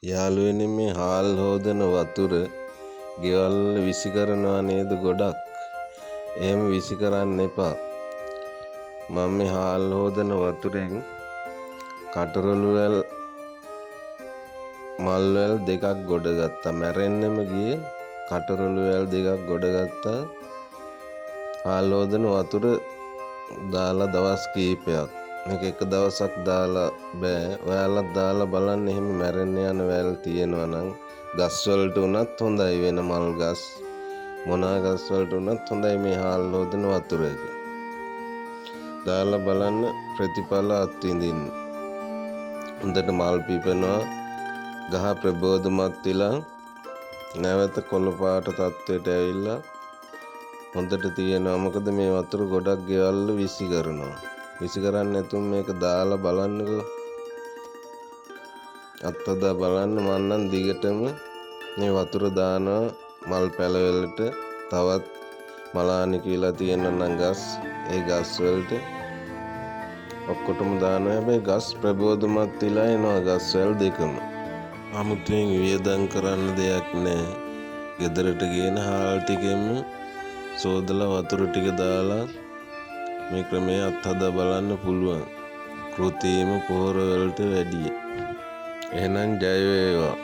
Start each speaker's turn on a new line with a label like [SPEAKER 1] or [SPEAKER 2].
[SPEAKER 1] යාළුවනේ මේ හාල් හොදන වතුර ගෙවල් විසි කරනවා නේද ගොඩක්. එහෙම විසි කරන්න එපා. මම මේ හාල් හොදන වතුරෙන් කටරොළු වැල් මල් වැල් දෙකක් ගොඩ ගත්තා. මැරෙන්නෙම ගියේ කටරොළු වැල් දෙකක් ගොඩ ගත්තා. හාල් හොදන වතුර දාලා දවස් කීපයක්. මේක එක දවසක් දාලා බෑ. ඔයාලත් දාලා බලන්න. එහෙම මැරෙන්න යන වැල් තියෙනවා නම් ගස් වලට උනත් හොඳයි, වෙන මල් ගස් මොනා ගස් වලට උනත් හොඳයි. මේ හාල් හොදන වතුර එක දාලා බලන්න, ප්‍රතිඵල අත්විඳින්න. හොඳට මල් පිපෙනවා, ගහ ප්‍රබෝධමත් වෙලා නැවත කොළ පාට තත්ත්වයට ඇවිල්ලා හොඳට තියෙනවා. මොකද මේ වතුර ගොඩක් ගෙවල් විසි කරනවා. විසි කරන්නේ නැතුව මේක දාලා බලන්නකෝ. අත්හදා බලන්න. මම නම් දිගටම මේ වතුර දානවා මල් පැලවලට. තවත් මලානි කියලා තියෙනවා නම් ගස්, ඒ ගස් වලට ඔක්කොටම දානවා. හැබැයි ගස් ප්‍රබෝධමත් වෙලා එනවා, ගස් වැල් දෙකම. 아무තෙන් වියදම් කරන්න දෙයක් නැහැ. ගෙදරට ගේන හාල් ටිකෙම සෝදලා වතුර ටික දාලා මේ ක්‍රමය අත්හදා බලන්න පුළුවන්. කෘත්‍රිම පොහොර වලට වැඩිය. එහෙනම් ජය වේවා.